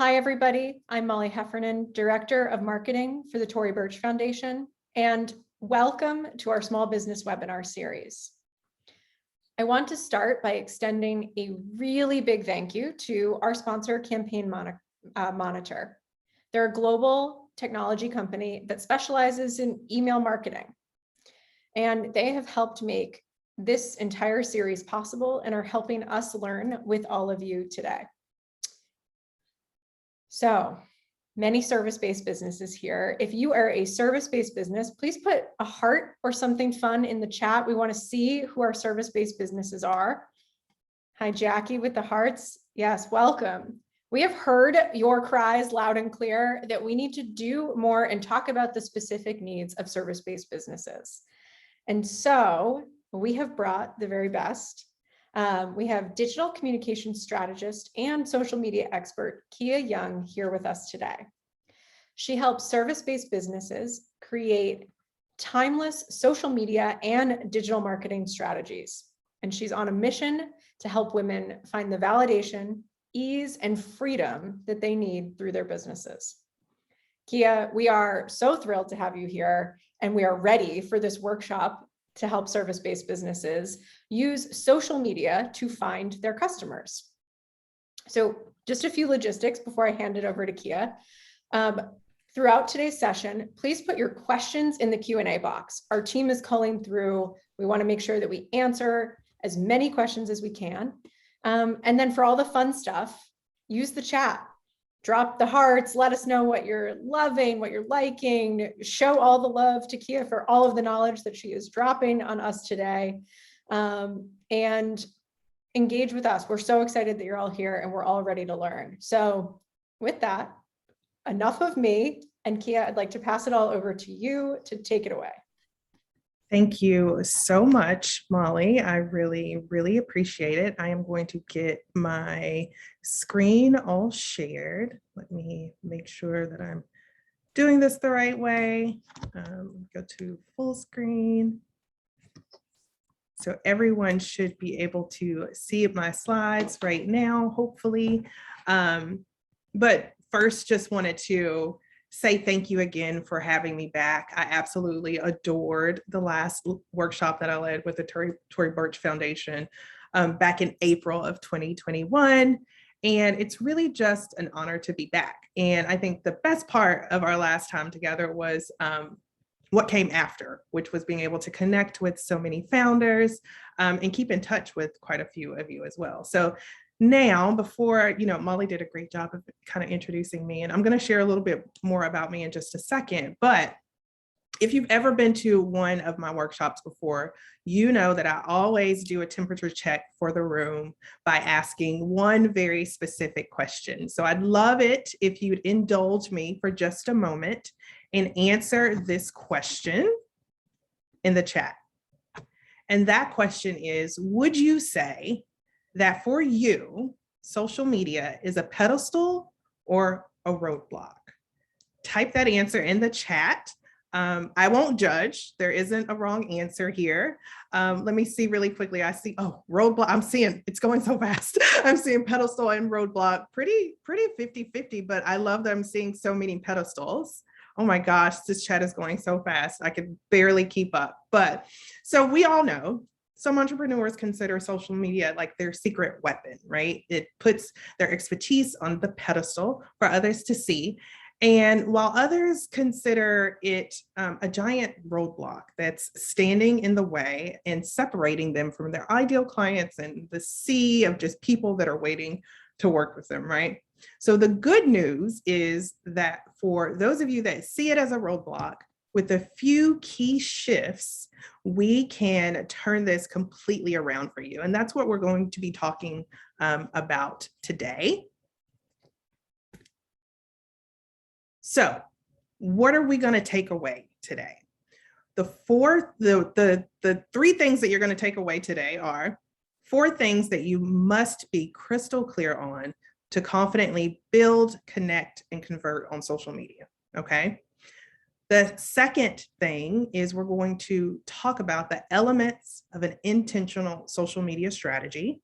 Hi, everybody. I'm Molly Heffernan, Director of Marketing for the Tory Burch Foundation, and welcome to our Small Business Webinar Series. I want to start by extending a really big thank you to our sponsor, Campaign Monitor. They're a global technology company that specializes in email marketing, and they have helped make this entire series possible and are helping us learn with all of you today. So many service-based businesses here. If you are a service-based business, please put a heart or something fun in the chat. We want to see who our service-based businesses are. Hi, Jackie with the hearts. Yes, welcome. We have heard your cries loud and clear that we need to do more and talk about the specific needs of service-based businesses. And so we have brought the very best. We have digital communication strategist and social media expert, Kia Young, here with us today. She helps service-based businesses create timeless social media and digital marketing strategies. And she's on a mission to help women find the validation, ease, and freedom that they need through their businesses. Kia, we are so thrilled to have you here, and we are ready for this workshop to help service-based businesses use social media to find their customers. So just a few logistics before I hand it over to Kia. Throughout today's session, please put your questions in the Q&A box. Our team is culling through. We want to make sure that we answer as many questions as we can. And then for all the fun stuff, use the chat. Drop the hearts, let us know what you're loving, what you're liking, show all the love to Kia for all of the knowledge that she is dropping on us today, and engage with us. We're so excited that you're all here and we're all ready to learn. So with that, enough of me, and Kia, I'd like to pass it all over to you to take it away. Thank you so much, Molly. I really appreciate it. I am going to get my screen all shared. Let me make sure that I'm doing this the right way. Go to full screen. So everyone should be able to see my slides right now, hopefully. But first, just wanted to say thank you again for having me back. I absolutely adored the last workshop that I led with the Tory Burch Foundation back in April of 2021. And it's really just an honor to be back. And I think the best part of our last time together was what came after, which was being able to connect with so many founders and keep in touch with quite a few of you as well. So now, before, Molly did a great job of kind of introducing me, and I'm going to share a little bit more about me in just a second. But if you've ever been to one of my workshops before, you know that I always do a temperature check for the room by asking one very specific question. So I'd love it if you'd indulge me for just a moment and answer this question in the chat. And that question is, would you say that for you, social media is a pedestal or a roadblock? Type that answer in the chat. I won't judge. There isn't a wrong answer here. Let me see really quickly. I see, roadblock. I'm seeing, it's going so fast. I'm seeing pedestal and roadblock, pretty 50-50, but I love that I'm seeing so many pedestals. Oh my gosh, this chat is going so fast. I could barely keep up. But so we all know, some entrepreneurs consider social media like their secret weapon, right? It puts their expertise on the pedestal for others to see. And while others consider it a giant roadblock that's standing in the way and separating them from their ideal clients and the sea of just people that are waiting to work with them, right? So the good news is that for those of you that see it as a roadblock, with a few key shifts, we can turn this completely around for you. And that's what we're going to be talking about today. So what are we going to take away today? The three things that you're going to take away today are 4 things that you must be crystal clear on to confidently build, connect, and convert on social media, okay? The second thing is we're going to talk about the elements of an intentional social media strategy.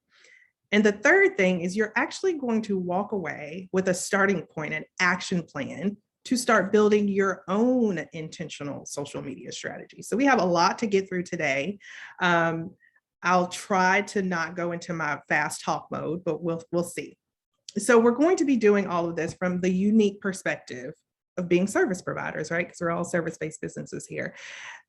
And the third thing is you're actually going to walk away with a starting point, an action plan to start building your own intentional social media strategy. So we have a lot to get through today. I'll try to not go into my fast talk mode, but we'll see. So we're going to be doing all of this from the unique perspective of being service providers, right? Because we're all service-based businesses here.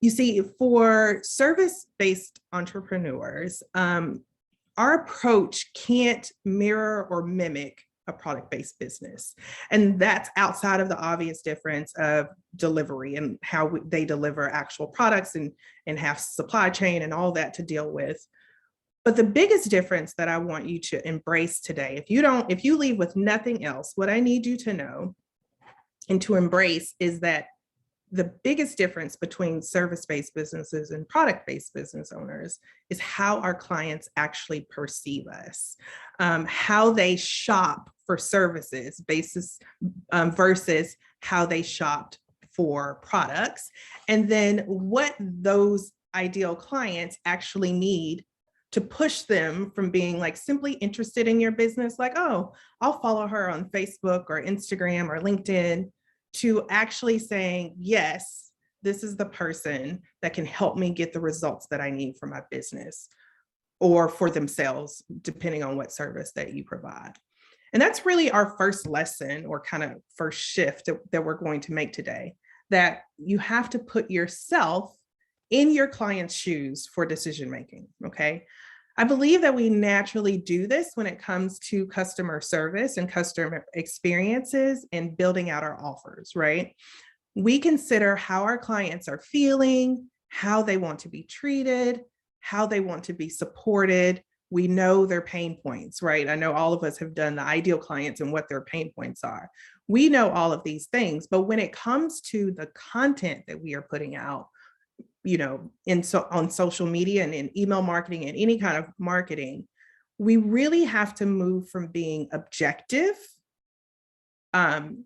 You see, for service-based entrepreneurs, our approach can't mirror or mimic a product-based business. And that's outside of the obvious difference of delivery and how they deliver actual products and have supply chain and all that to deal with. But the biggest difference that I want you to embrace today, if you leave with nothing else, what I need you to know and to embrace is that the biggest difference between service-based businesses and product-based business owners is how our clients actually perceive us, how they shop for services versus how they shopped for products, and then what those ideal clients actually need to push them from being like simply interested in your business, like, oh, I'll follow her on Facebook or Instagram or LinkedIn, to actually saying, yes, this is the person that can help me get the results that I need for my business or for themselves, depending on what service that you provide. And that's really our first lesson or kind of first shift that we're going to make today, that you have to put yourself in your client's shoes for decision-making, okay? I believe that we naturally do this when it comes to customer service and customer experiences and building out our offers, right? We consider how our clients are feeling, how they want to be treated, how they want to be supported. We know their pain points, right? I know all of us have done the ideal clients and what their pain points are. We know all of these things, but when it comes to the content that we are putting out, on social media and in email marketing and any kind of marketing, we really have to move from being objective from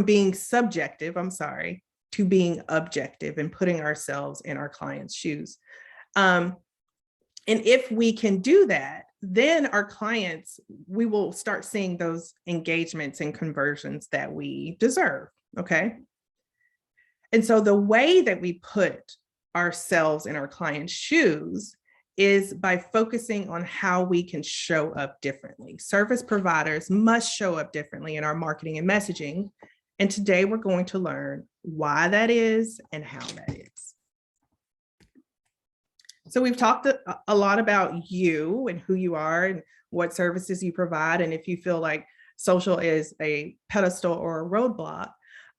being subjective, to being objective and putting ourselves in our clients' shoes. And if we can do that, then our clients, we will start seeing those engagements and conversions that we deserve, okay? And so the way that we put ourselves in our clients' shoes is by focusing on how we can show up differently. Service providers must show up differently in our marketing and messaging. And today we're going to learn why that is and how that is. So we've talked a lot about you and who you are and what services you provide. And if you feel like social is a pedestal or a roadblock,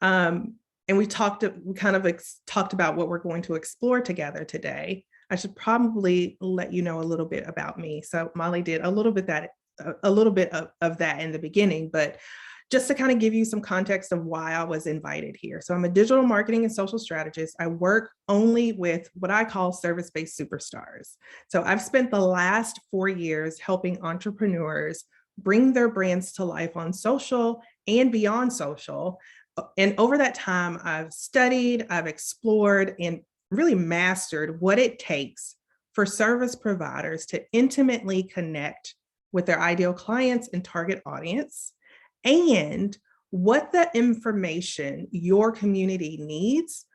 and we talked about what we're going to explore together today. I should probably let you know a little bit about me. So Molly did a little bit of that in the beginning, but just to kind of give you some context of why I was invited here. So I'm a digital marketing and social strategist. I work only with what I call service-based superstars. So I've spent the last 4 years helping entrepreneurs bring their brands to life on social and beyond social. And over that time, I've studied, I've explored, and really mastered what it takes for service providers to intimately connect with their ideal clients and target audience, and what the information your community needs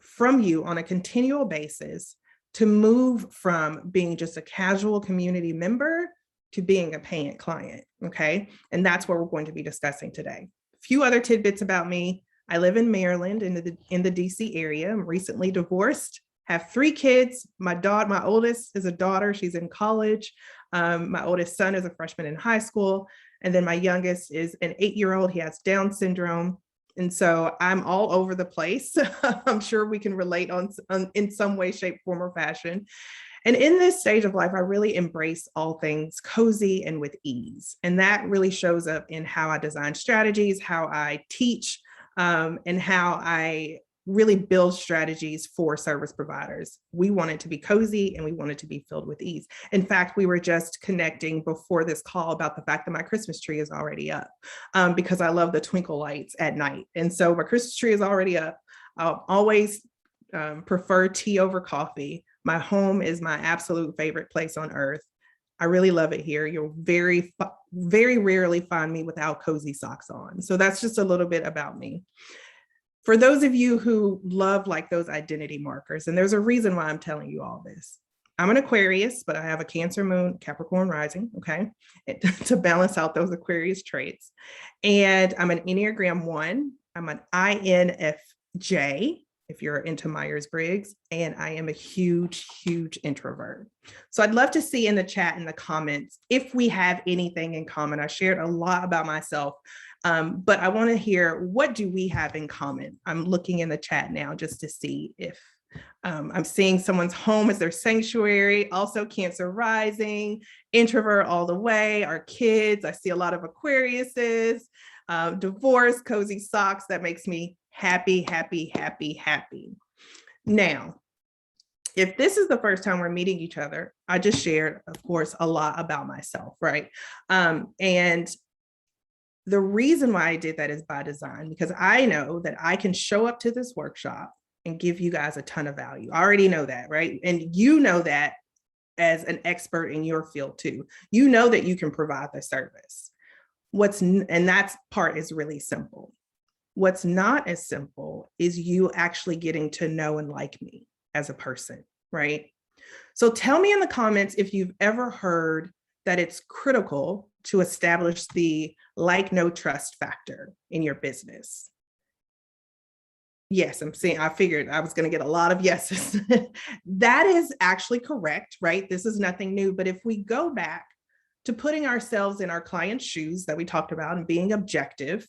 from you on a continual basis to move from being just a casual community member to being a paying client, okay? And that's what we're going to be discussing today. Few other tidbits about me. I live in Maryland in the DC area. I'm recently divorced, have 3 kids. My oldest is a daughter. She's in college. My oldest son is a freshman in high school. And then my youngest is an 8-year-old. He has Down syndrome. And so I'm all over the place. I'm sure we can relate in some way, shape, form, or fashion. And in this stage of life, I really embrace all things cozy and with ease. And that really shows up in how I design strategies, how I teach, and how I really build strategies for service providers. We want it to be cozy and we want it to be filled with ease. In fact, we were just connecting before this call about the fact that my Christmas tree is already up because I love the twinkle lights at night. And so my Christmas tree is already up. I'll always prefer tea over coffee. My home is my absolute favorite place on earth. I really love it here. You'll very rarely find me without cozy socks on. So that's just a little bit about me. For those of you who love like those identity markers, and there's a reason why I'm telling you all this. I'm an Aquarius, but I have a Cancer moon, Capricorn rising, okay, to balance out those Aquarius traits. And I'm an Enneagram 1. I'm an INFJ, if you're into Myers-Briggs, and I am a huge, huge introvert. So I'd love to see in the chat, in the comments, if we have anything in common. I shared a lot about myself, but I want to hear, what do we have in common? I'm looking in the chat now just to see if I'm seeing someone's home as their sanctuary, also Cancer rising, introvert all the way, our kids. I see a lot of Aquariuses, divorce, cozy socks. That makes me happy, happy, happy, happy. Now, if this is the first time we're meeting each other, I just shared, of course, a lot about myself, right? And the reason why I did that is by design, because I know that I can show up to this workshop and give you guys a ton of value. I already know that, right? And you know that as an expert in your field too. You know that you can provide the service. And that part is really simple. What's not as simple is you actually getting to know and like me as a person, right? So tell me in the comments if you've ever heard that it's critical to establish the like, know, trust factor in your business. Yes, I figured I was going to get a lot of yeses. That is actually correct, right? This is nothing new. But if we go back to putting ourselves in our client's shoes that we talked about and being objective,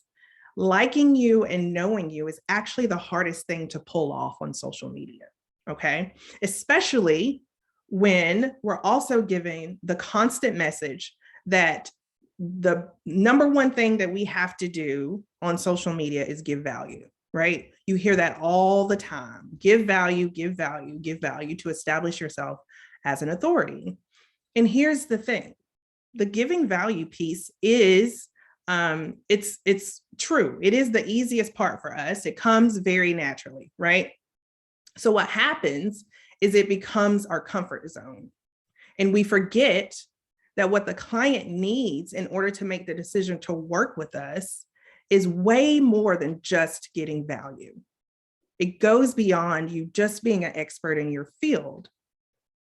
liking you and knowing you is actually the hardest thing to pull off on social media, okay? Especially when we're also giving the constant message that the number one thing that we have to do on social media is give value, right? You hear that all the time. Give value, give value, give value to establish yourself as an authority. And here's the thing. The giving value piece is, it's true. It is the easiest part for us. It comes very naturally, right? So what happens is it becomes our comfort zone. And we forget that what the client needs in order to make the decision to work with us is way more than just getting value. It goes beyond you just being an expert in your field.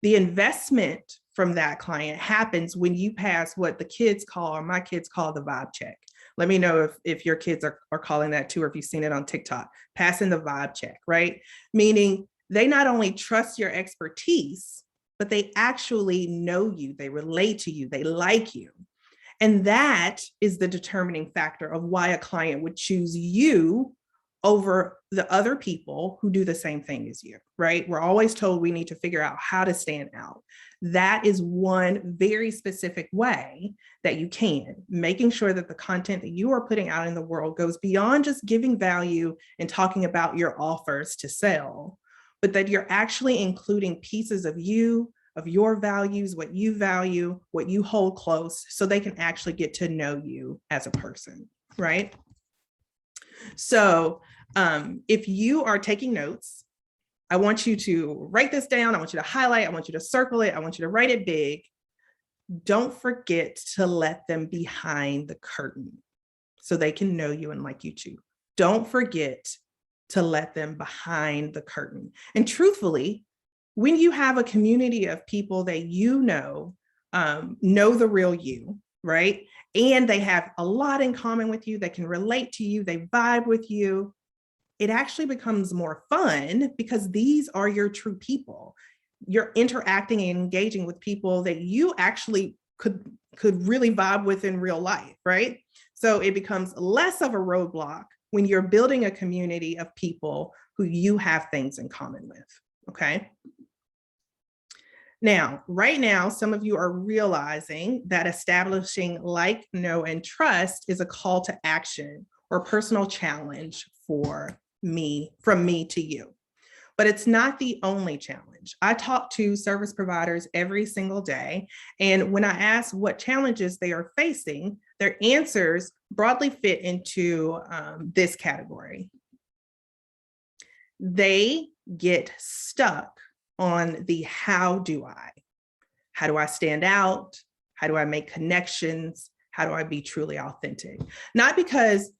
The investment from that client happens when you pass what the kids call, or my kids call, the vibe check. Let me know if your kids are calling that too, or if you've seen it on TikTok, passing the vibe check, right? Meaning they not only trust your expertise, but they actually know you, they relate to you, they like you. And that is the determining factor of why a client would choose you over the other people who do the same thing as you, right? We're always told we need to figure out how to stand out. That is one very specific way that you can, making sure that the content that you are putting out in the world goes beyond just giving value and talking about your offers to sell, but that you're actually including pieces of you, of your values, what you value, what you hold close, so they can actually get to know you as a person, right? So if you are taking notes, I want you to write this down. I want you to highlight. I want you to circle it. I want you to write it big. Don't forget to let them behind the curtain so they can know you and like you too. Don't forget to let them behind the curtain. And truthfully, when you have a community of people that you know the real you, right? And they have a lot in common with you, they can relate to you, they vibe with you, it actually becomes more fun because these are your true people. You're interacting and engaging with people that you actually could really vibe with in real life, right? So it becomes less of a roadblock when you're building a community of people who you have things in common with, okay? Now, right now, some of you are realizing that establishing like, know, and trust is a call to action or personal challenge from me to you. But it's not the only challenge. I talk to service providers every single day, and when I ask what challenges they are facing, their answers broadly fit into this category. They get stuck on the how do I stand out? How do I make connections? How do I be truly authentic? Not because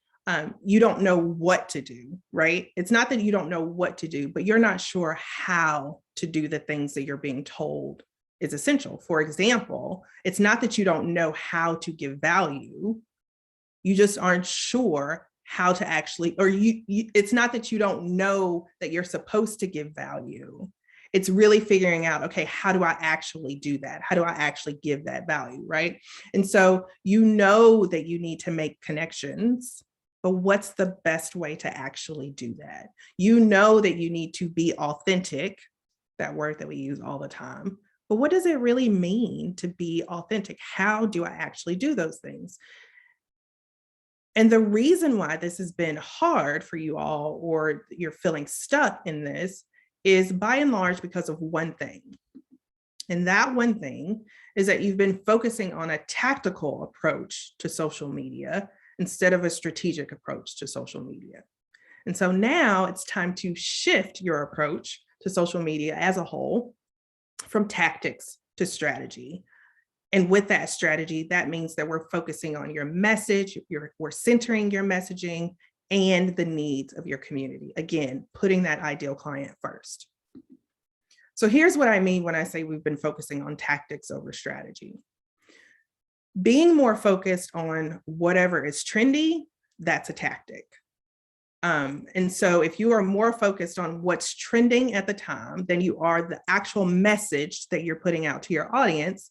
you don't know what to do, right? It's not that you don't know what to do, but you're not sure how to do the things that you're being told is essential. For example, it's not that you don't know how to give value. You just aren't sure how to actually, or it's not that you don't know that you're supposed to give value. It's really figuring out, okay, how do I actually do that? How do I actually give that value, right? And so you know that you need to make connections, but what's the best way to actually do that? You know that you need to be authentic, that word that we use all the time, but what does it really mean to be authentic? How do I actually do those things? And the reason why this has been hard for you all, or you're feeling stuck in this, is by and large because of one thing. And that one thing is that you've been focusing on a tactical approach to social media instead of a strategic approach to social media. And so now it's time to shift your approach to social media as a whole from tactics to strategy. And with that strategy, that means that we're focusing on your message, we're centering your messaging and the needs of your community. Again, putting that ideal client first. So here's what I mean when I say we've been focusing on tactics over strategy. Being more focused on whatever is trendy, that's a tactic. And so if you are more focused on what's trending at the time than you are the actual message that you're putting out to your audience,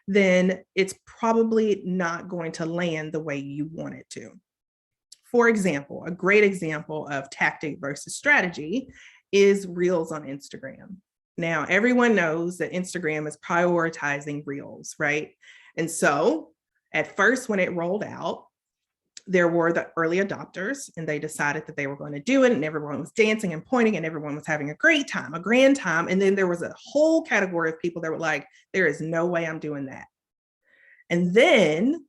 then it's probably not going to land the way you want it to. For example, a great example of tactic versus strategy is Reels on Instagram. Now, everyone knows that Instagram is prioritizing Reels, right? And so at first, when it rolled out, there were the early adopters, and they decided that they were going to do it, and everyone was dancing and pointing, and everyone was having a great time, a grand time. And then there was a whole category of people that were like, there is no way I'm doing that. And then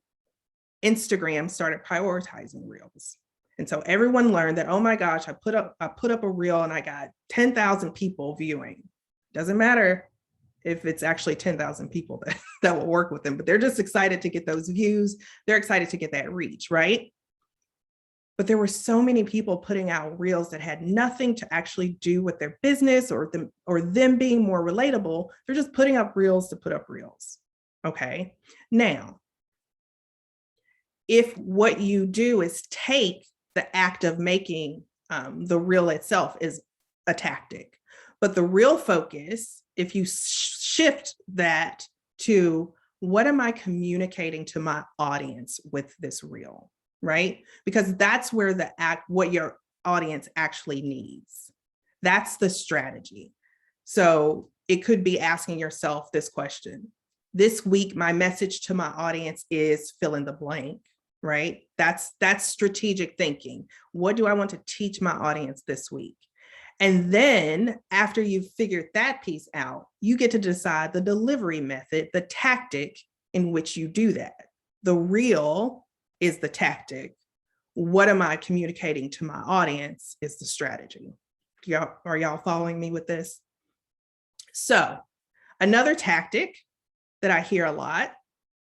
Instagram started prioritizing Reels. And so everyone learned that, oh my gosh, I put up a Reel and I got 10,000 people viewing. Doesn't matter if it's actually 10,000 people that will work with them, but they're just excited to get those views. They're excited to get that reach, right? But there were so many people putting out Reels that had nothing to actually do with their business or them being more relatable. They're just putting up Reels to put up Reels. Okay. Now, if what you do is take the act of making the Reel itself is a tactic, but the real focus, if you shift that to what am I communicating to my audience with this Reel, right? Because that's where what your audience actually needs. That's the strategy. So it could be asking yourself this question. This week, my message to my audience is fill in the blank, right? That's strategic thinking. What do I want to teach my audience this week? And then after you've figured that piece out, you get to decide the delivery method, the tactic in which you do that. The Reel is the tactic. What am I communicating to my audience is the strategy. Are y'all following me with this? So another tactic that I hear a lot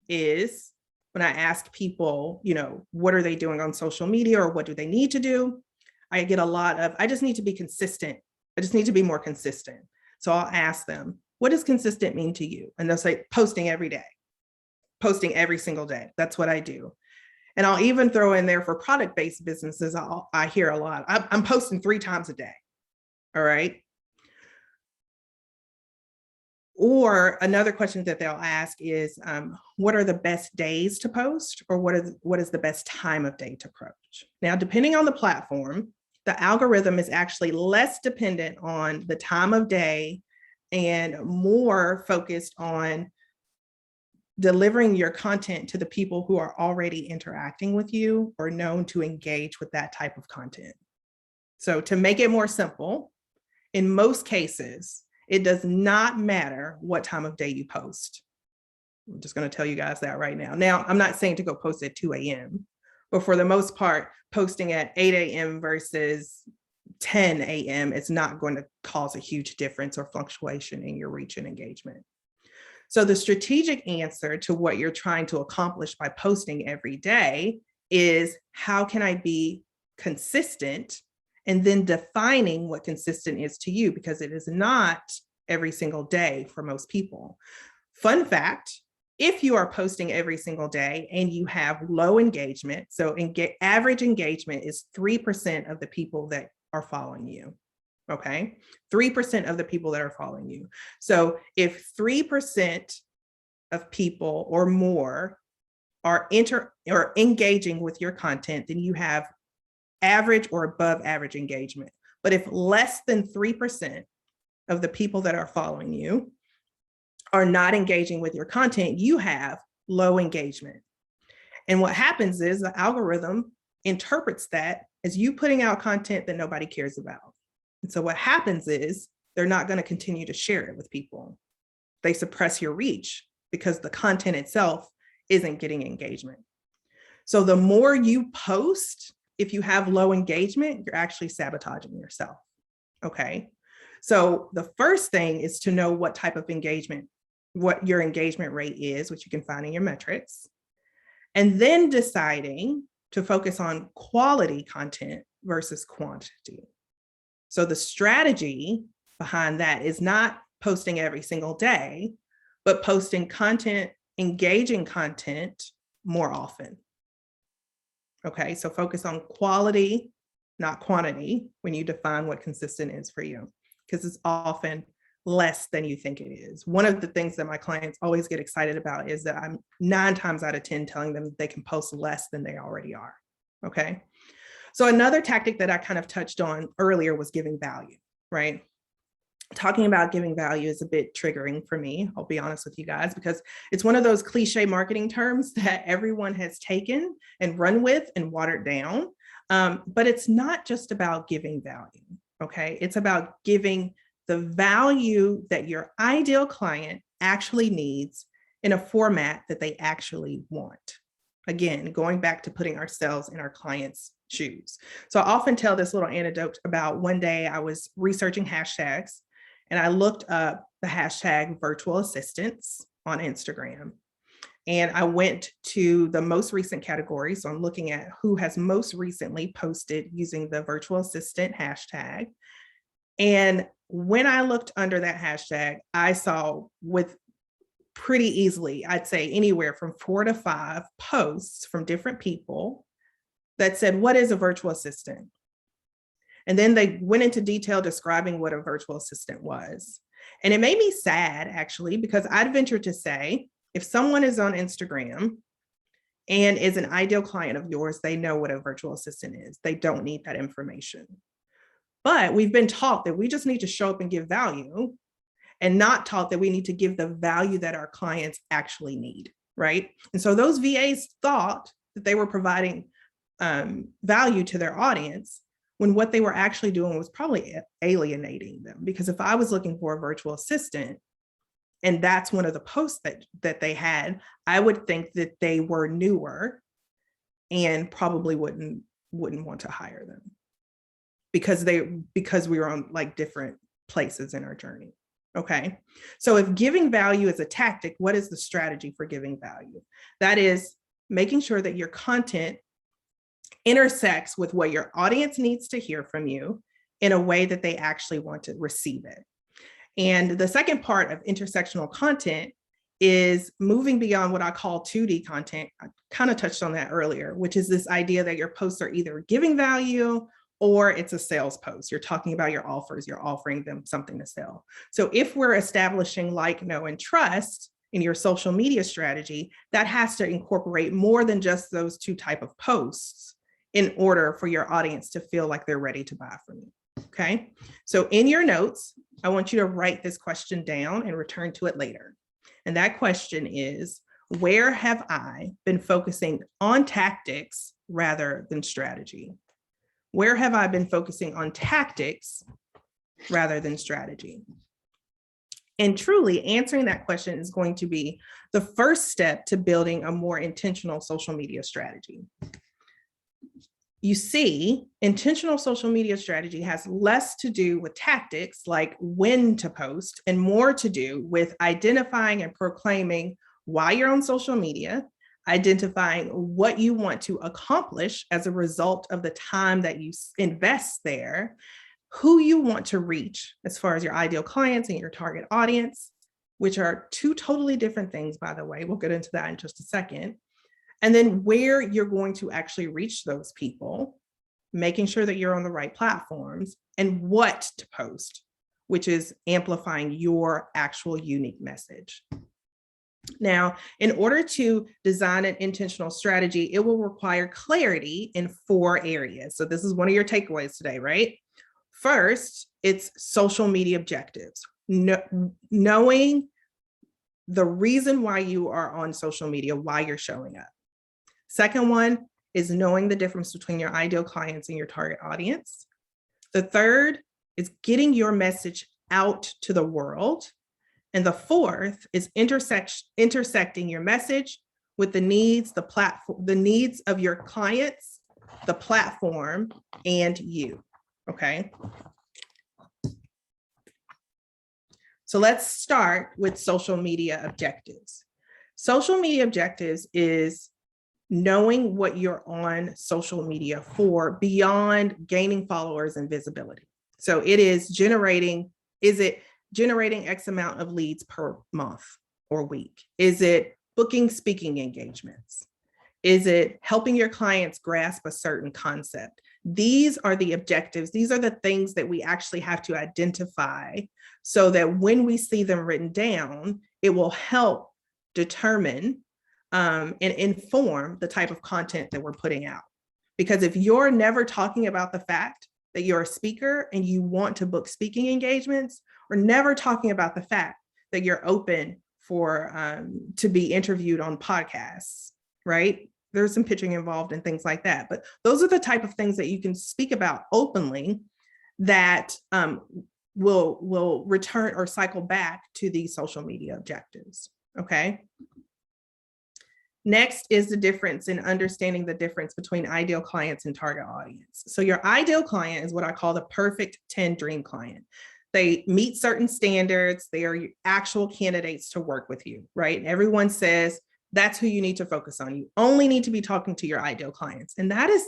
is when I ask people, what are they doing on social media or what do they need to do? I get a lot of, I just need to be consistent. I just need to be more consistent. So I'll ask them, what does consistent mean to you? And they'll say, posting every day, posting every single day. That's what I do. And I'll even throw in there for product-based businesses, I hear a lot, I'm posting 3 times a day. All right. Or another question that they'll ask is, what are the best days to post, or what is the best time of day to post? Now, depending on the platform, the algorithm is actually less dependent on the time of day and more focused on delivering your content to the people who are already interacting with you or known to engage with that type of content. So to make it more simple, in most cases, it does not matter what time of day you post. I'm just going to tell you guys that right now. Now, I'm not saying to go post at 2 a.m., but for the most part, posting at 8 a.m. versus 10 a.m. is not going to cause a huge difference or fluctuation in your reach and engagement. So the strategic answer to what you're trying to accomplish by posting every day is, how can I be consistent? And then defining what consistent is to you, because it is not every single day for most people. Fun fact, if you are posting every single day and you have low engagement, so average engagement is 3% of the people that are following you. Okay, 3% of the people that are following you. So if 3% of people or more are engaging with your content, then you have average or above average engagement. But if less than 3% of the people that are following you are not engaging with your content, you have low engagement. And what happens is the algorithm interprets that as you putting out content that nobody cares about. And so what happens is they're not going to continue to share it with people. They suppress your reach because the content itself isn't getting engagement. So the more you post, if you have low engagement, you're actually sabotaging yourself. Okay. So the first thing is to know what type of engagement, what your engagement rate is, which you can find in your metrics, and then deciding to focus on quality content versus quantity. So the strategy behind that is not posting every single day, but posting content, engaging content more often. Okay, so focus on quality, not quantity, when you define what consistent is for you, because it's often less than you think it is. One of the things that my clients always get excited about is that I'm 9 times out of 10 telling them they can post less than they already are. Okay, so another tactic that I kind of touched on earlier was giving value, right? Talking about giving value is a bit triggering for me, I'll be honest with you guys, because it's one of those cliche marketing terms that everyone has taken and run with and watered down. But it's not just about giving value, okay? It's about giving the value that your ideal client actually needs in a format that they actually want. Again, going back to putting ourselves in our clients' shoes. So I often tell this little anecdote about one day I was researching hashtags, and I looked up the hashtag virtual assistants on Instagram. And I went to the most recent category. So I'm looking at who has most recently posted using the virtual assistant hashtag. And when I looked under that hashtag, I saw with pretty easily, I'd say anywhere from 4 to 5 posts from different people that said, what is a virtual assistant? And then they went into detail describing what a virtual assistant was. And it made me sad, actually, because I'd venture to say, if someone is on Instagram and is an ideal client of yours, they know what a virtual assistant is. They don't need that information. But we've been taught that we just need to show up and give value, and not taught that we need to give the value that our clients actually need, right? And so those VAs thought that they were providing value to their audience, when what they were actually doing was probably alienating them. Because if I was looking for a virtual assistant, and that's one of the posts that they had, I would think that they were newer and probably wouldn't want to hire them, because we were on like different places in our journey. Okay, so if giving value is a tactic, what is the strategy for giving value? That is making sure that your content intersects with what your audience needs to hear from you in a way that they actually want to receive it. And the second part of intersectional content is moving beyond what I call 2D content. I kind of touched on that earlier, which is this idea that your posts are either giving value or it's a sales post. You're talking about your offers, you're offering them something to sell. So if we're establishing like, know, and trust in your social media strategy, that has to incorporate more than just those 2 types of posts in order for your audience to feel like they're ready to buy from you. Okay, so in your notes, I want you to write this question down and return to it later. And that question is, where have I been focusing on tactics rather than strategy? Where have I been focusing on tactics rather than strategy? And truly answering that question is going to be the first step to building a more intentional social media strategy. you see, intentional social media strategy has less to do with tactics like when to post and more to do with identifying and proclaiming why you're on social media, identifying what you want to accomplish as a result of the time that you invest there, who you want to reach as far as your ideal clients and your target audience, which are two totally different things, by the way. We'll get into that in just a second. And then where you're going to actually reach those people, making sure that you're on the right platforms, and what to post, which is amplifying your actual unique message. Now, in order to design an intentional strategy, it will require clarity in 4 areas. So this is one of your takeaways today, right? First, it's social media objectives. Knowing the reason why you are on social media, why you're showing up. Second one is knowing the difference between your ideal clients and your target audience. The third is getting your message out to the world. And the fourth is intersecting your message with the needs, the needs of your clients, the platform, and you, okay? So let's start with social media objectives. Social media objectives is knowing what you're on social media for beyond gaining followers and visibility. So it is generating X amount of leads per month or week? Is it booking speaking engagements? Is it helping your clients grasp a certain concept? These are the objectives. These are the things that we actually have to identify so that when we see them written down, it will help determine and inform the type of content that we're putting out. Because if you're never talking about the fact that you're a speaker and you want to book speaking engagements, or never talking about the fact that you're open for to be interviewed on podcasts, right? There's some pitching involved and things like that. But those are the type of things that you can speak about openly that will return or cycle back to these social media objectives, okay? Next is the difference in understanding the difference between ideal clients and target audience. So your ideal client is what I call the perfect 10 dream client. They meet certain standards. They are actual candidates to work with you, right? Everyone says that's who you need to focus on. You only need to be talking to your ideal clients. And that is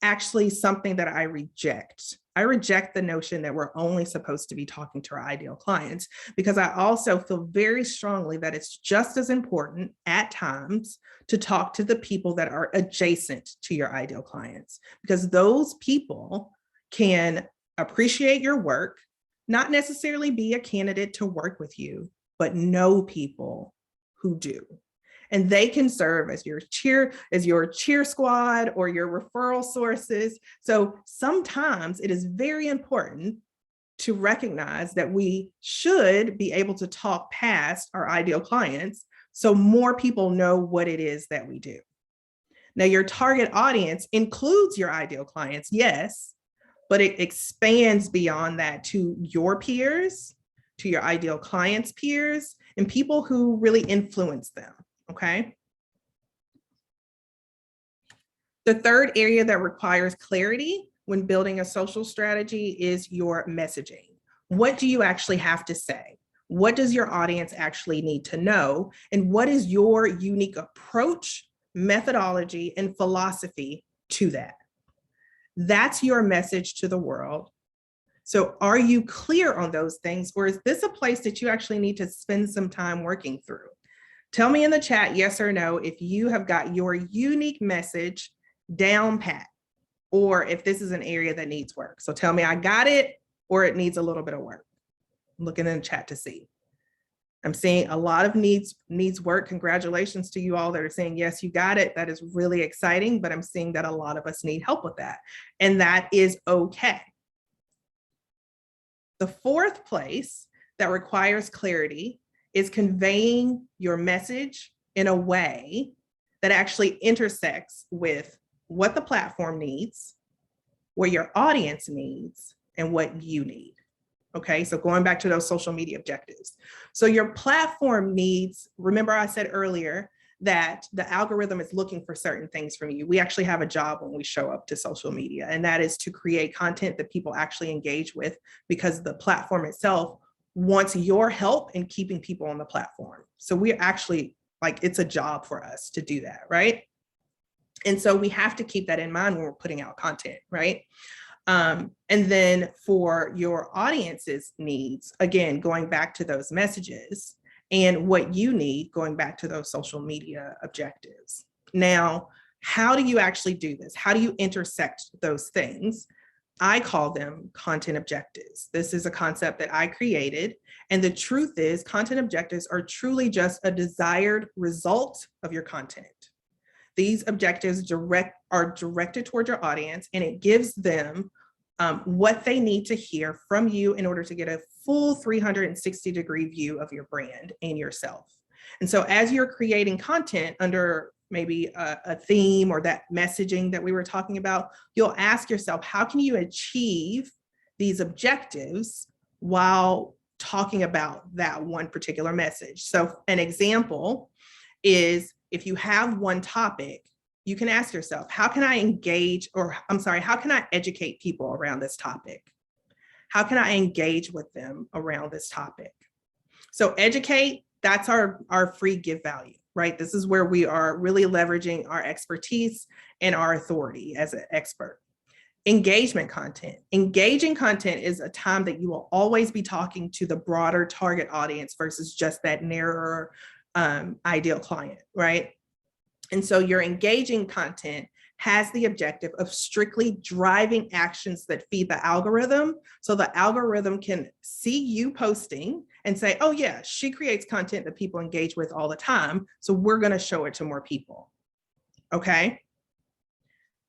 actually something that I reject. I reject the notion that we're only supposed to be talking to our ideal clients, because I also feel very strongly that it's just as important at times to talk to the people that are adjacent to your ideal clients, because those people can appreciate your work, not necessarily be a candidate to work with you, but know people who do. And they can serve as your cheer squad or your referral sources. So sometimes it is very important to recognize that we should be able to talk past our ideal clients so more people know what it is that we do. Now, your target audience includes your ideal clients, yes, but it expands beyond that to your peers, to your ideal clients' peers, and people who really influence them. Okay. The third area that requires clarity when building a social strategy is your messaging. What do you actually have to say? What does your audience actually need to know? And what is your unique approach, methodology, and philosophy to that? That's your message to the world. So are you clear on those things, or is this a place that you actually need to spend some time working through? Tell me in the chat, yes or no, if you have got your unique message down pat, or if this is an area that needs work. So tell me I got it, or it needs a little bit of work. I'm looking in the chat to see. I'm seeing a lot of needs work. Congratulations to you all that are saying, yes, you got it. That is really exciting, but I'm seeing that a lot of us need help with that. And that is okay. The fourth place that requires clarity is conveying your message in a way that actually intersects with what the platform needs, what your audience needs, and what you need. Okay, so going back to those social media objectives. So your platform needs, remember I said earlier that the algorithm is looking for certain things from you. We actually have a job when we show up to social media, and that is to create content that people actually engage with, because the platform itself wants your help in keeping people on the platform. So we're actually like, it's a job for us to do that, right? And so we have to keep that in mind when we're putting out content, right? And then for your audience's needs, again, going back to those messages and what you need, going back to those social media objectives. Now, how do you actually do this? How do you intersect those things? I call them content objectives. This is a concept that I created. And the truth is, content objectives are truly just a desired result of your content. These objectives are directed toward your audience, and it gives them what they need to hear from you in order to get a full 360-degree view of your brand and yourself. And so as you're creating content under maybe a theme or that messaging that we were talking about, you'll ask yourself, how can you achieve these objectives while talking about that one particular message? So an example is, if you have one topic, you can ask yourself, how can I engage, or I'm sorry, how can I educate people around this topic? How can I engage with them around this topic? So educate, that's our free give value, right? This is where we are really leveraging our expertise and our authority as an expert. Engagement content. Engaging content is a time that you will always be talking to the broader target audience versus just that narrower ideal client, right? And so your engaging content has the objective of strictly driving actions that feed the algorithm. So the algorithm can see you posting and say, oh yeah, she creates content that people engage with all the time, so we're going to show it to more people. Okay.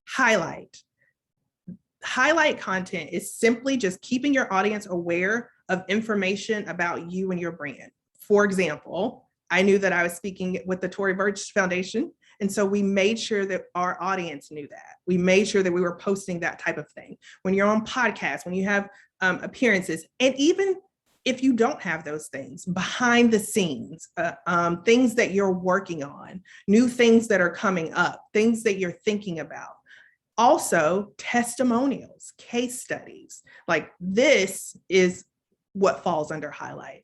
Highlight content is simply just keeping your audience aware of information about you and your brand. For example, I knew that I was speaking with the Tory Burch Foundation, and so we made sure that our audience knew that. We made sure that we were posting that type of thing. When you're on podcasts, when you have appearances, and even if you don't have those things, behind the scenes, things that you're working on, new things that are coming up, things that you're thinking about. Also, testimonials, case studies, like this is what falls under highlight.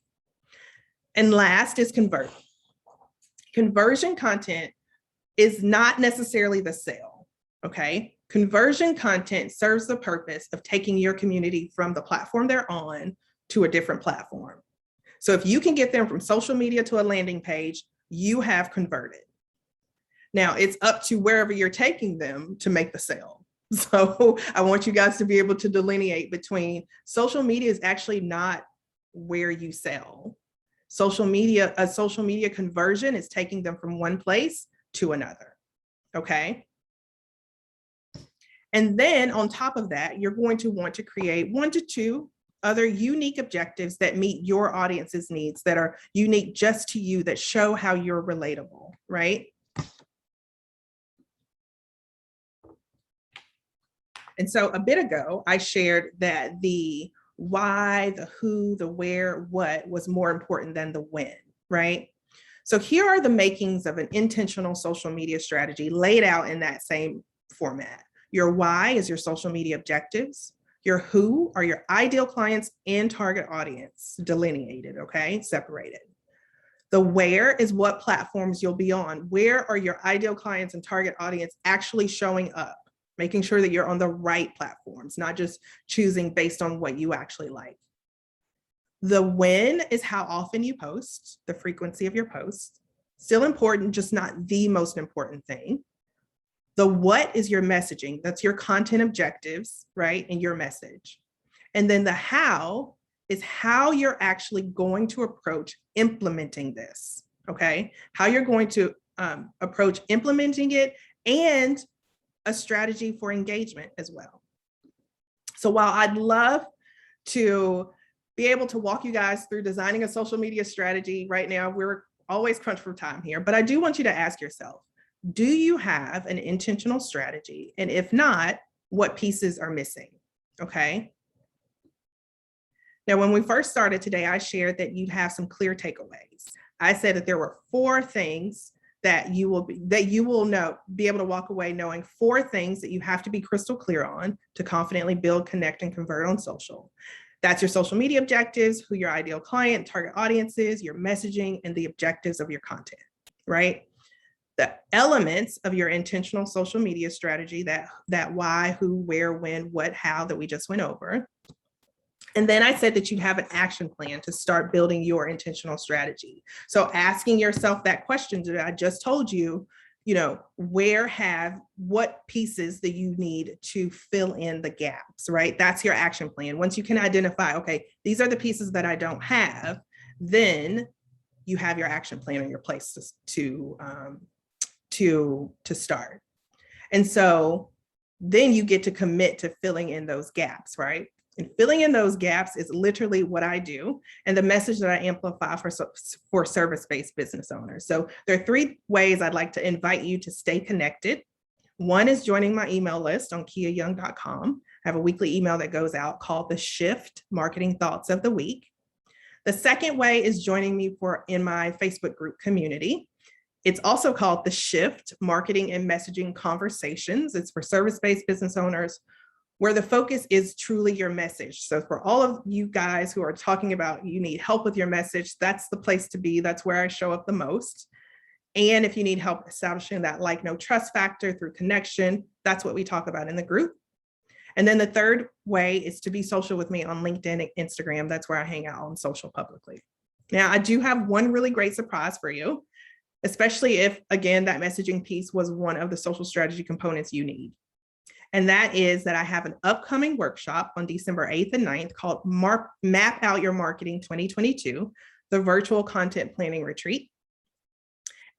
And last is convert. Conversion content is not necessarily the sale, okay? Conversion content serves the purpose of taking your community from the platform they're on to a different platform. So if you can get them from social media to a landing page, you have converted. Now it's up to wherever you're taking them to make the sale. So I want you guys to be able to delineate between social media is actually not where you sell. A social media conversion is taking them from one place to another, okay? And then on top of that, you're going to want to create 1 to 2 other unique objectives that meet your audience's needs, that are unique just to you, that show how you're relatable, right? And so a bit ago, I shared that the why, the who, the where, what was more important than the when, right? So here are the makings of an intentional social media strategy laid out in that same format. Your why is your social media objectives. Your who are your ideal clients and target audience, delineated, okay, separated. The where is what platforms you'll be on. Where are your ideal clients and target audience actually showing up? Making sure that you're on the right platforms, not just choosing based on what you actually like. The when is how often you post, the frequency of your posts. Still important, just not the most important thing. The what is your messaging. That's your content objectives, right? And your message. And then the how is how you're actually going to approach implementing this, okay? How you're going to approach implementing it, and a strategy for engagement as well. So while I'd love to be able to walk you guys through designing a social media strategy right now, we're always crunched for time here, but I do want you to ask yourself, do you have an intentional strategy? And if not, what pieces are missing, okay? Now, when we first started today, I shared that you'd have some clear takeaways. I said that there were 4 things that you will know, be able to walk away knowing 4 things that you have to be crystal clear on to confidently build, connect, and convert on social. That's your social media objectives, who your ideal client, target audience is, your messaging, and the objectives of your content, right? The elements of your intentional social media strategy, that why, who, where, when, what, how that we just went over. And then I said that you have an action plan to start building your intentional strategy. So asking yourself that question that I just told you, what pieces that you need to fill in the gaps, right? That's your action plan. Once you can identify, okay, these are the pieces that I don't have, then you have your action plan in your place to start. And so then you get to commit to filling in those gaps, right? And filling in those gaps is literally what I do and the message that I amplify for service-based business owners. So there are 3 ways I'd like to invite you to stay connected. One is joining my email list on kiayoung.com. I have a weekly email that goes out called The Shift Marketing Thoughts of the Week. The second way is joining me in my Facebook group community. It's also called The Shift Marketing and Messaging Conversations. It's for service-based business owners, where the focus is truly your message. So for all of you guys who are talking about you need help with your message, that's the place to be. That's where I show up the most. And if you need help establishing that like, no, trust factor through connection, that's what we talk about in the group. And then the third way is to be social with me on LinkedIn and Instagram. That's where I hang out on social publicly. Now, I do have one really great surprise for you, especially if, again, that messaging piece was one of the social strategy components you need. And that is that I have an upcoming workshop on December 8th and 9th called Map Out Your Marketing 2022, the virtual content planning retreat.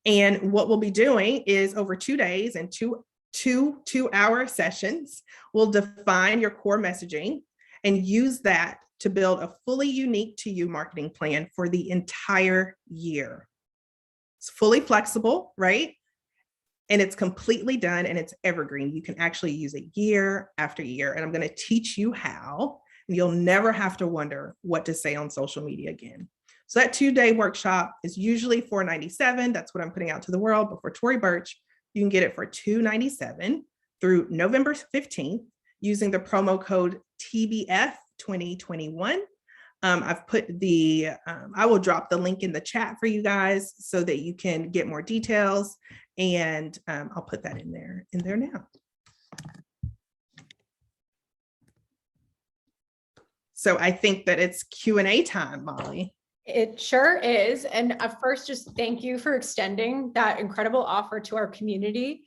And what we'll be doing is over 2 days and two 2-hour sessions, we'll define your core messaging and use that to build a fully unique to you marketing plan for the entire year. It's fully flexible, right? And it's completely done and it's evergreen. You can actually use it year after year. And I'm going to teach you how, and you'll never have to wonder what to say on social media again. So that 2-day workshop is usually $497. That's what I'm putting out to the world. But for Tory Burch, you can get it for $297 through November 15th using the promo code TBF 2021. I've put I will drop the link in the chat for you guys so that you can get more details. And I'll put that in there now. So I think that it's Q&A time, Molly. It sure is. And first, just thank you for extending that incredible offer to our community.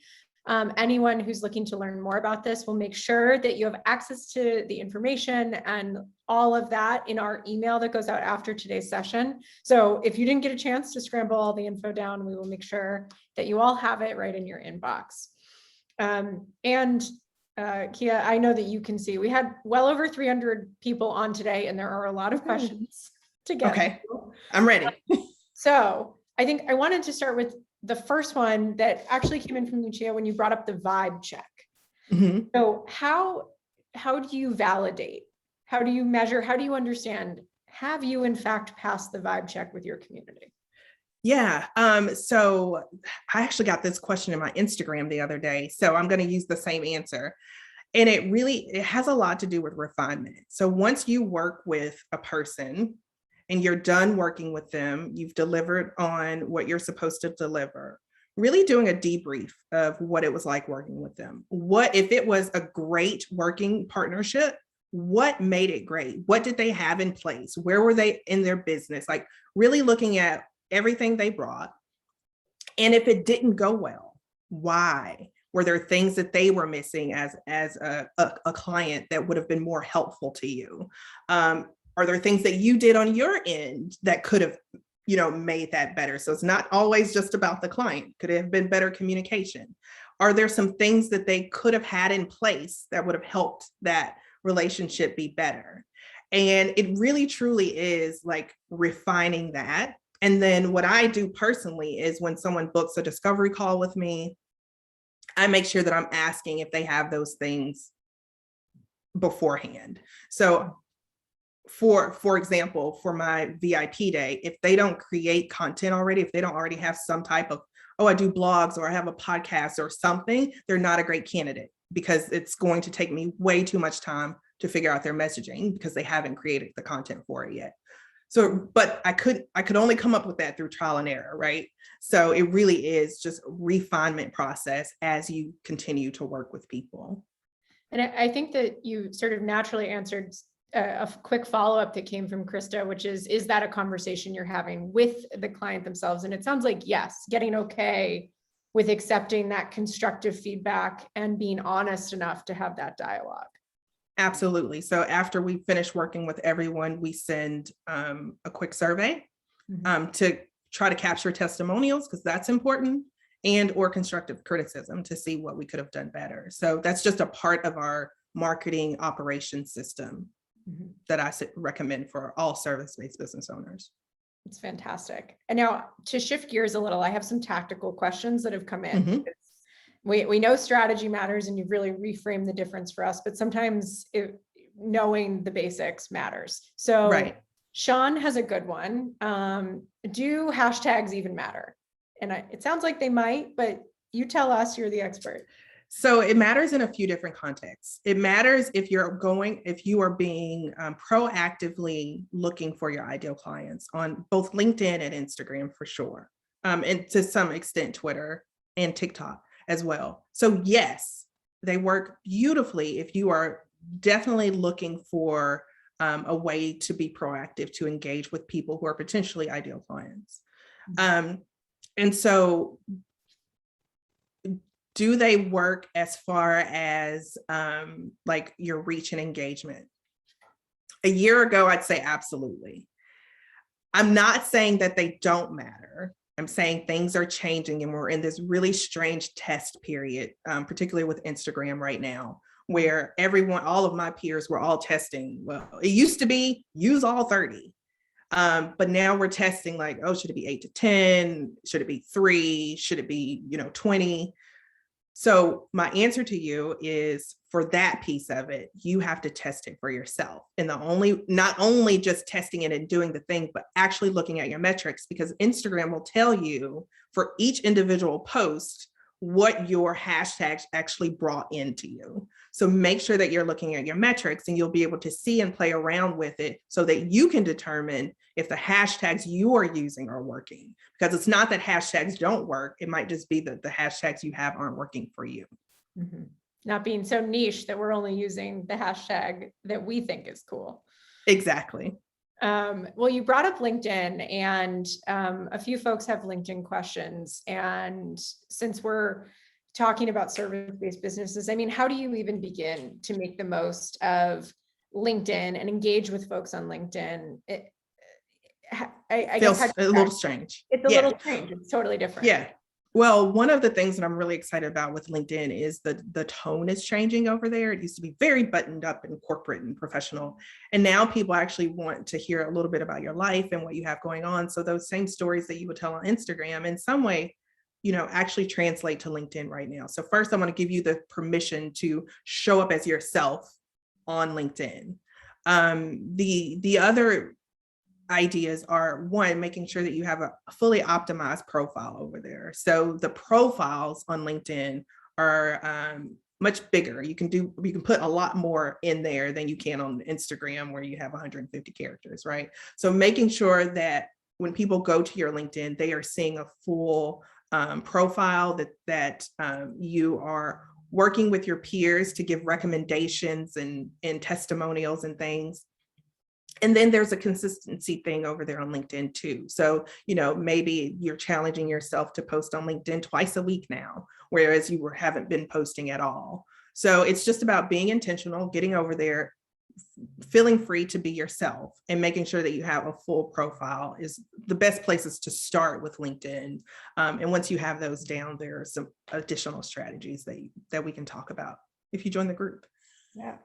Anyone who's looking to learn more about this, we'll make sure that you have access to the information and all of that in our email that goes out after today's session. So if you didn't get a chance to scramble all the info down, we will make sure that you all have it right in your inbox. Kia, I know that you can see we had well over 300 people on today, and there are a lot of questions to get. Okay, I'm ready. So I think I wanted to start with the first one that actually came in from Lucia when you brought up the vibe check. Mm-hmm. So how do you validate? How do you measure? How do you understand? Have you in fact passed the vibe check with your community? Yeah. So I actually got this question in my Instagram the other day. So I'm going to use the same answer. And it has a lot to do with refinement. So once you work with a person and you're done working with them, you've delivered on what you're supposed to deliver, really doing a debrief of what it was like working with them. What if it was a great working partnership? What made it great? What did they have in place? Where were they in their business? Like really looking at everything they brought. And if it didn't go well, why? Were there things that they were missing as a client that would have been more helpful to you? Are there things that you did on your end that could have, made that better? So it's not always just about the client. Could it have been better communication? Are there some things that they could have had in place that would have helped that relationship be better? And it really, truly is like refining that. And then what I do personally is when someone books a discovery call with me, I make sure that I'm asking if they have those things beforehand. So for example, for my VIP day, if they don't create content already, if they don't already have some type of oh, I do blogs or I have a podcast or something, they're not a great candidate because it's going to take me way too much time to figure out their messaging because they haven't created the content for it yet. So, but I could only come up with that through trial and error, right? So it really is just a refinement process as you continue to work with people. And I think that you sort of naturally answered a quick follow-up that came from Krista, which is that a conversation you're having with the client themselves? And it sounds like, yes, getting okay with accepting that constructive feedback and being honest enough to have that dialogue. Absolutely. So after we finish working with everyone, we send a quick survey to try to capture testimonials, because that's important, and or constructive criticism to see what we could have done better. So that's just a part of our marketing operations system that I recommend for all service-based business owners. It's fantastic. And now to shift gears a little, I have some tactical questions that have come in. We know strategy matters, and you've really reframed the difference for us, but sometimes knowing the basics matters. So right. Sean has a good one. Do hashtags even matter? And it sounds like they might, but you tell us, you're the expert. So it matters in a few different contexts. It matters if you are being proactively looking for your ideal clients on both LinkedIn and Instagram for sure. And to some extent, Twitter and TikTok as well. So yes, they work beautifully if you are definitely looking for a way to be proactive, to engage with people who are potentially ideal clients. And so do they work as far as like your reach and engagement? A year ago, I'd say absolutely. I'm not saying that they don't matter. I'm saying things are changing, and we're in this really strange test period, particularly with Instagram right now, where all of my peers were all testing. Well, it used to be use all 30. But now we're testing like, oh, should it be 8 to 10? Should it be 3? Should it be, 20? So my answer to you is, for that piece of it, you have to test it for yourself. And not only just testing it and doing the thing, but actually looking at your metrics, because Instagram will tell you for each individual post what your hashtags actually brought into you. So make sure that you're looking at your metrics, and you'll be able to see and play around with it so that you can determine if the hashtags you are using are working. Because it's not that hashtags don't work. It might just be that the hashtags you have aren't working for you. Not being so niche that we're only using the hashtag that we think is cool. Exactly. Well, you brought up LinkedIn, and a few folks have LinkedIn questions. And since we're talking about service-based businesses, I mean, how do you even begin to make the most of LinkedIn and engage with folks on LinkedIn? I Feels guess a little strange. It's a little strange. It's totally different. Yeah. Well, one of the things that I'm really excited about with LinkedIn is the tone is changing over there. It used to be very buttoned up and corporate and professional. And now people actually want to hear a little bit about your life and what you have going on. So those same stories that you would tell on Instagram in some way, actually translate to LinkedIn right now. So first, I'm going to give you the permission to show up as yourself on LinkedIn. The other ideas are, one, making sure that you have a fully optimized profile over there. So the profiles on LinkedIn are much bigger. You can put a lot more in there than you can on Instagram, where you have 150 characters, right? So making sure that when people go to your LinkedIn, they are seeing a full profile, that you are working with your peers to give recommendations and testimonials and things. And then there's a consistency thing over there on LinkedIn too. So, maybe you're challenging yourself to post on LinkedIn twice a week now, whereas you haven't been posting at all. So it's just about being intentional, getting over there, feeling free to be yourself, and making sure that you have a full profile is the best places to start with LinkedIn. And once you have those down, there are some additional strategies that we can talk about if you join the group. Yeah.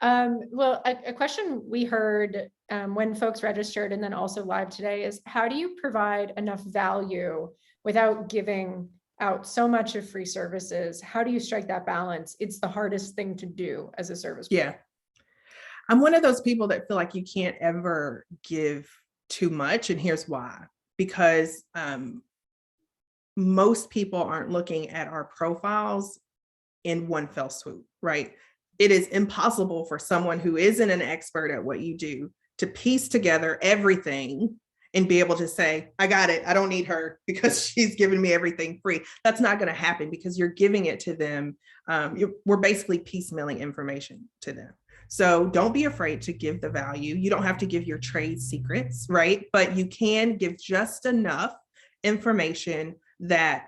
Well, a question we heard when folks registered and then also live today is, how do you provide enough value without giving out so much of free services? How do you strike that balance? It's the hardest thing to do as a service provider. Yeah. I'm one of those people that feel like you can't ever give too much. And here's why. Because most people aren't looking at our profiles in one fell swoop, right? It is impossible for someone who isn't an expert at what you do to piece together everything and be able to say, I got it, I don't need her because she's giving me everything free. That's not going to happen because you're giving it to them. We're basically piecemealing information to them. So don't be afraid to give the value. You don't have to give your trade secrets, right? But you can give just enough information that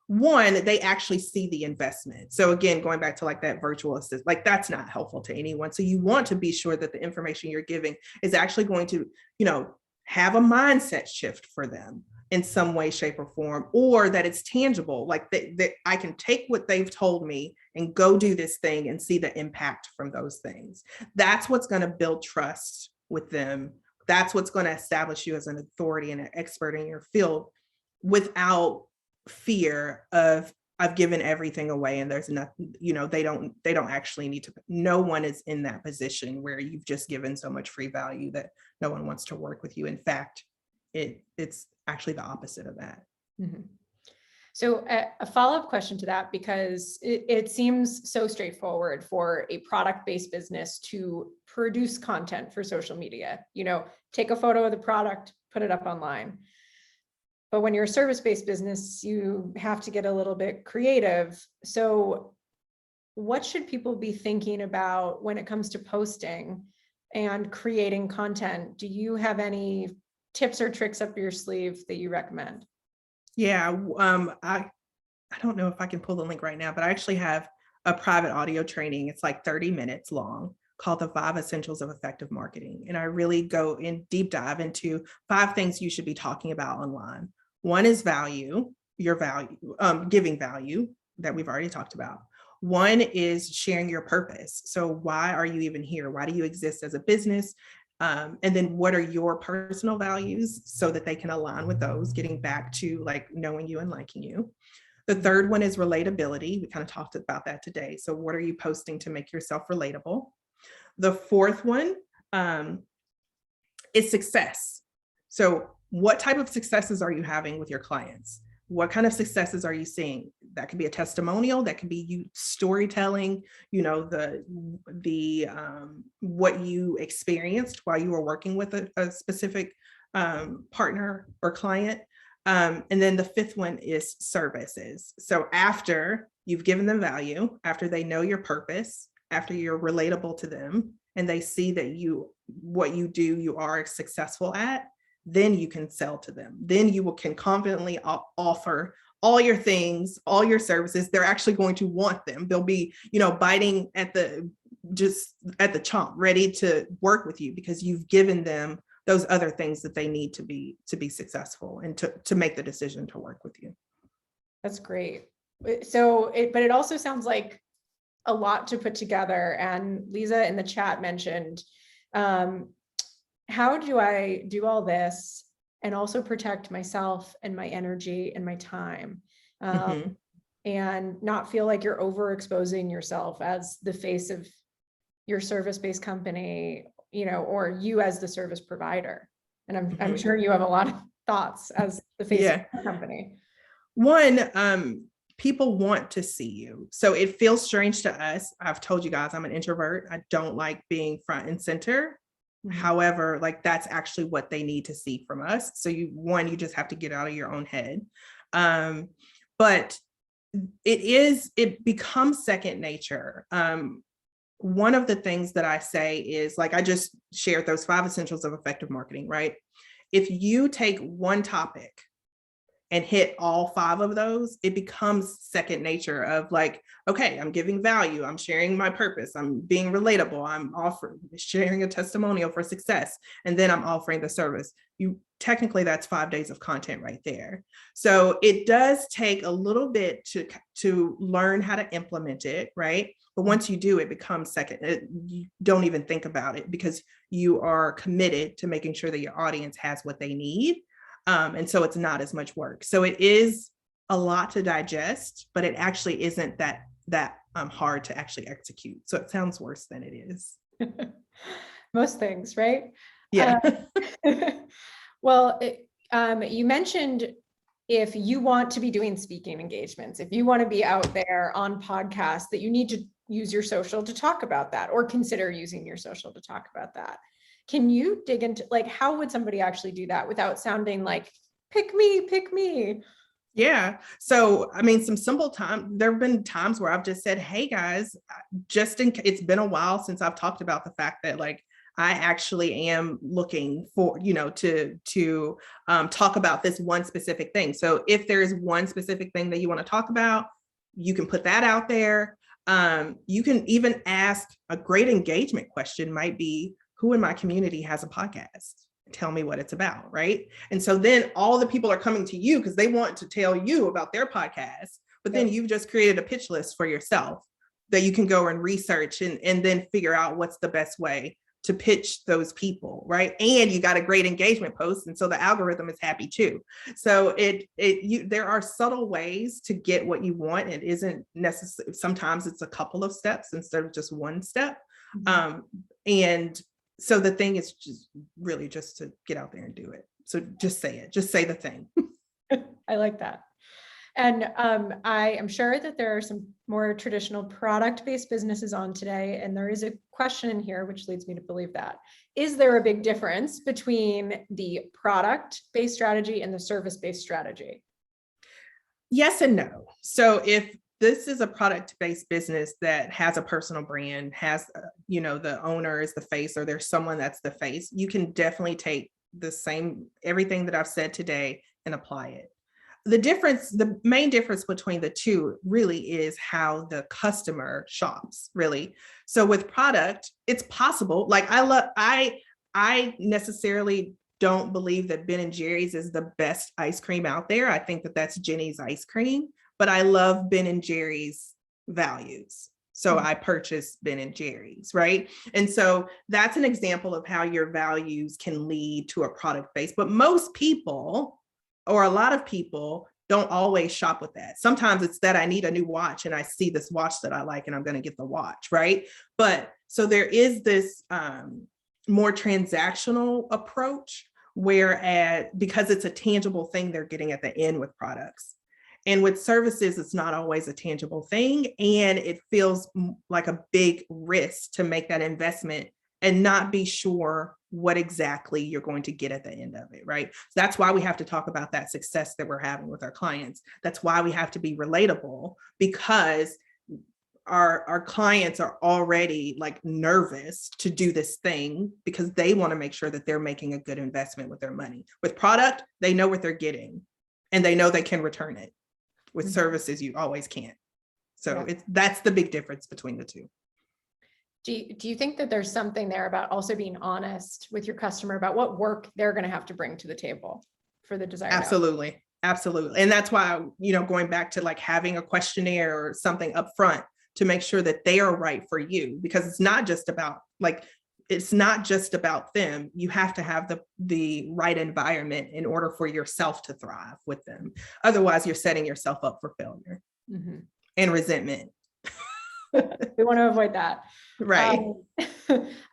one, they actually see the investment. So again, going back to like that virtual assistant, like that's not helpful to anyone. So you want to be sure that the information you're giving is actually going to, have a mindset shift for them in some way, shape, or form, or that it's tangible, like that I can take what they've told me and go do this thing and see the impact from those things. That's what's going to build trust with them. That's what's going to establish you as an authority and an expert in your field without fear of I've given everything away and there's nothing, they don't actually need to. No one is in that position where you've just given so much free value that no one wants to work with you. In fact, it's actually the opposite of that. Mm-hmm. So a follow-up question to that, because it seems so straightforward for a product-based business to produce content for social media, take a photo of the product, put it up online. But when you're a service-based business, you have to get a little bit creative. So what should people be thinking about when it comes to posting and creating content? Do you have any tips or tricks up your sleeve that you recommend? Yeah, I don't know if I can pull the link right now, but I actually have a private audio training. It's like 30 minutes long, called the 5 Essentials of Effective Marketing. And I really go in deep dive into 5 things you should be talking about online. One is value, your value, giving value that we've already talked about. One is sharing your purpose. So why are you even here? Why do you exist as a business? And then what are your personal values so that they can align with those, getting back to like knowing you and liking you. The third one is relatability. We kind of talked about that today. So what are you posting to make yourself relatable? The fourth one is success. So what type of successes are you having with your clients? What kind of successes are you seeing? That could be a testimonial, that could be you storytelling, the what you experienced while you were working with a specific partner or client. And then the fifth one is services. So after you've given them value, after they know your purpose, after you're relatable to them, and they see that what you do, you are successful at, then you can sell to them. Then you can confidently offer all your things, all your services. They're actually going to want them. They'll be, biting at the chomp, ready to work with you because you've given them those other things that they need to be successful and to make the decision to work with you. That's great. So, but it also sounds like a lot to put together. And Lisa in the chat mentioned, how do I do all this and also protect myself and my energy and my time, and not feel like you're overexposing yourself as the face of your service-based company, or you as the service provider? And I'm sure you have a lot of thoughts as the face of the company. One, people want to see you. So it feels strange to us. I've told you guys I'm an introvert. I don't like being front and center. However, like that's actually what they need to see from us. So you just have to get out of your own head. But it becomes second nature. One of the things that I say is, like I just shared those 5 essentials of effective marketing, right? If you take one topic and hit all 5 of those, it becomes second nature of like, okay, I'm giving value, I'm sharing my purpose, I'm being relatable, I'm sharing a testimonial for success, and then I'm offering the service. Technically that's 5 days of content right there. So it does take a little bit to learn how to implement it, right? But once you do, it becomes second. You don't even think about it because you are committed to making sure that your audience has what they need. And so it's not as much work. So it is a lot to digest, but it actually isn't that hard to actually execute. So it sounds worse than it is. Most things, right? Yeah. Well, you mentioned if you want to be doing speaking engagements, if you want to be out there on podcasts, that you need to use your social to talk about that, or consider using your social to talk about that. Can you dig into, like, how would somebody actually do that without sounding like, pick me, pick me? Yeah. So, I mean, some simple time, there have been times where I've just said, hey guys, it's been a while since I've talked about the fact that like, I actually am looking for, to talk about this one specific thing. So if there is one specific thing that you want to talk about, you can put that out there. You can even ask a great engagement question might be, who in my community has a podcast? Tell me what it's about, right? And so then all the people are coming to you because they want to tell you about their podcast, but then you've just created a pitch list for yourself that you can go and research and then figure out what's the best way to pitch those people, right? And you got a great engagement post, and so the algorithm is happy too. So there are subtle ways to get what you want. It isn't necessary. Sometimes it's a couple of steps instead of just one step. And so the thing is just really just to get out there and do it. So just say it, just say the thing. I like that. And I am sure that there are some more traditional product-based businesses on today. And there is a question in here, which leads me to believe that. Is there a big difference between the product-based strategy and the service-based strategy? Yes and no. So if this is a product-based business that has a personal brand, has, the owner is the face, or there's someone that's the face, you can definitely take everything that I've said today and apply it. The main difference between the two really is how the customer shops, really. So with product, it's possible. Like I necessarily don't believe that Ben & Jerry's is the best ice cream out there. I think that that's Jenny's ice cream, but I love Ben & Jerry's values. So I purchased Ben & Jerry's, right? And so that's an example of how your values can lead to a product base. But most people, or a lot of people, don't always shop with that. Sometimes it's that I need a new watch and I see this watch that I like and I'm going to get the watch, right? But so there is this more transactional approach, whereas because it's a tangible thing they're getting at the end with products. And with services, it's not always a tangible thing. And it feels like a big risk to make that investment and not be sure what exactly you're going to get at the end of it, right? So that's why we have to talk about that success that we're having with our clients. That's why we have to be relatable, because our clients are already like nervous to do this thing because they want to make sure that they're making a good investment with their money. With product, they know what they're getting and they know they can return it. With services, you always can't. So that's the big difference between the two. Do you think that there's something there about also being honest with your customer about what work they're going to have to bring to the table for the desired outcome? Absolutely. Absolutely. And that's why, going back to like having a questionnaire or something up front to make sure that they are right for you, because it's not just about them. You have to have the right environment in order for yourself to thrive with them. Otherwise, you're setting yourself up for failure and resentment. We want to avoid that. Right.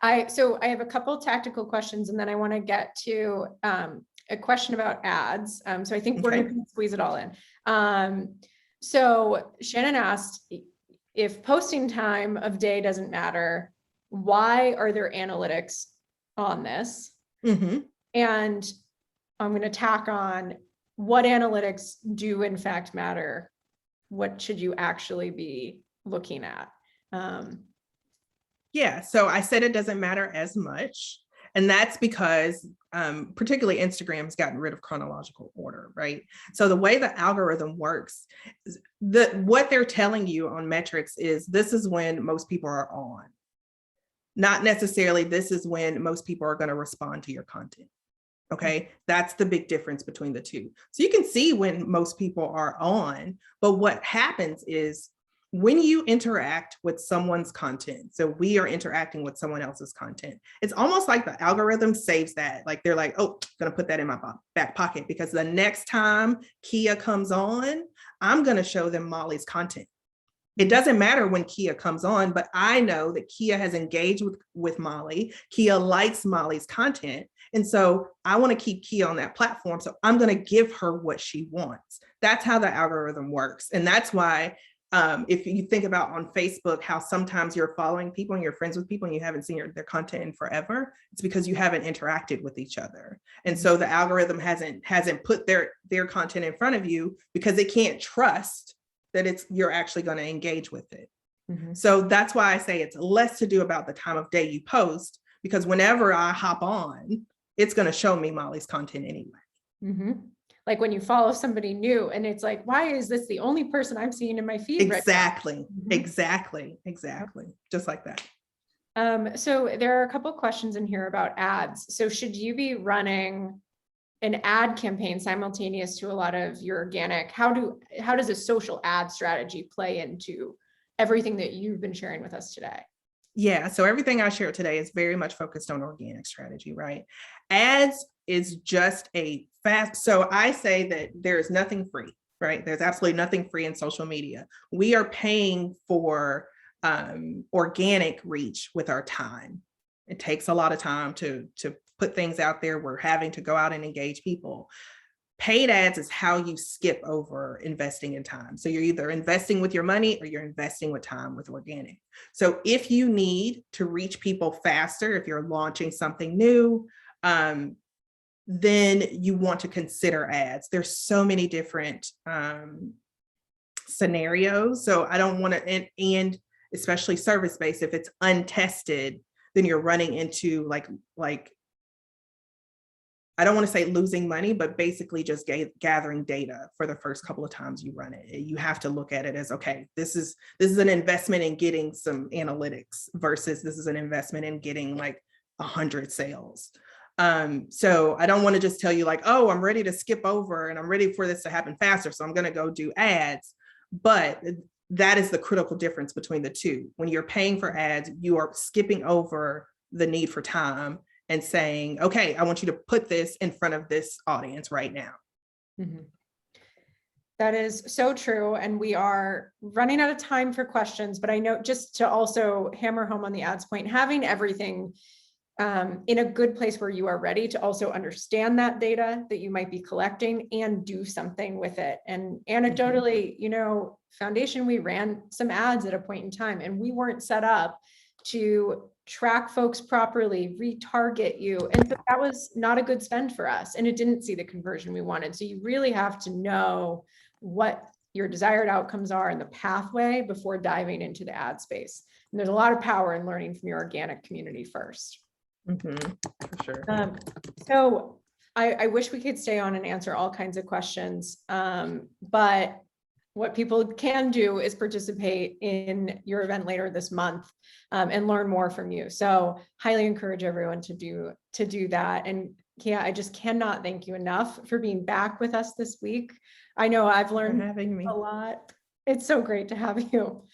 I have a couple tactical questions, and then I want to get to a question about ads. So I think we're going to squeeze it all in. So Shannon asked, if posting time of day doesn't matter, why are there analytics on this? And I'm going to tack on, what analytics do in fact matter? What should you actually be looking at? So I said it doesn't matter as much. And that's because particularly Instagram's gotten rid of chronological order, right? So the way the algorithm works, what they're telling you on metrics is this is when most people are on. Not necessarily this is when most people are going to respond to your content. Okay, that's the big difference between the two. So you can see when most people are on, but what happens is when you interact with someone's content, so we are interacting with someone else's content, it's almost like the algorithm saves that. Like they're like, oh, I'm going to put that in my back pocket because the next time Kia comes on, I'm going to show them Molly's content. It doesn't matter when Kia comes on, but I know that Kia has engaged with Molly. Kia likes Molly's content. And so I want to keep Kia on that platform. So I'm going to give her what she wants. That's how the algorithm works. And that's why if you think about on Facebook, how sometimes you're following people and you're friends with people and you haven't seen their content in forever, it's because you haven't interacted with each other. And so the algorithm hasn't put their content in front of you because it can't trust that you're actually going to engage with it. Mm-hmm. So that's why I say it's less to do about the time of day you post, because whenever I hop on, it's going to show me Molly's content anyway. Mm-hmm. Like when you follow somebody new and it's like, why is this the only person I'm seeing in my feed? Exactly. Right now? Exactly. Just like that. So there are a couple of questions in here about ads. So should you be running an ad campaign simultaneous to a lot of your organic? How does a social ad strategy play into everything that you've been sharing with us today? Yeah, so everything I shared today is very much focused on organic strategy, right? Ads is just so I say that there is nothing free, right? There's absolutely nothing free in social media. We are paying for organic reach with our time. It takes a lot of time to put things out there. We're having to go out and engage people. Paid ads is how you skip over investing in time. So you're either investing with your money or you're investing with time with organic. So if you need to reach people faster, if you're launching something new, then you want to consider ads. There's so many different scenarios. So I don't want to, and especially service-based, if it's untested, then you're running into like I don't want to say losing money, but basically just gathering data for the first couple of times you run it. You have to look at it as, okay, this is an investment in getting some analytics versus this is an investment in getting like 100 sales. So I don't want to just tell you like, oh, I'm ready to skip over and I'm ready for this to happen faster, so I'm going to go do ads. But that is the critical difference between the two. When you're paying for ads, you are skipping over the need for time and saying, okay, I want you to put this in front of this audience right now. Mm-hmm. That is so true. And we are running out of time for questions, but I know, just to also hammer home on the ads point, having everything in a good place where you are ready to also understand that data that you might be collecting and do something with it. And anecdotally, Foundation, we ran some ads at a point in time and we weren't set up to track folks properly, retarget you. And so that was not a good spend for us. And it didn't see the conversion we wanted. So you really have to know what your desired outcomes are in the pathway before diving into the ad space. And there's a lot of power in learning from your organic community first. Mm-hmm, for sure. So I wish we could stay on and answer all kinds of questions. But what people can do is participate in your event later this month and learn more from you. So highly encourage everyone to do that. And Kia, I just cannot thank you enough for being back with us this week. I know I've learned having me. a lot. It's so great to have you.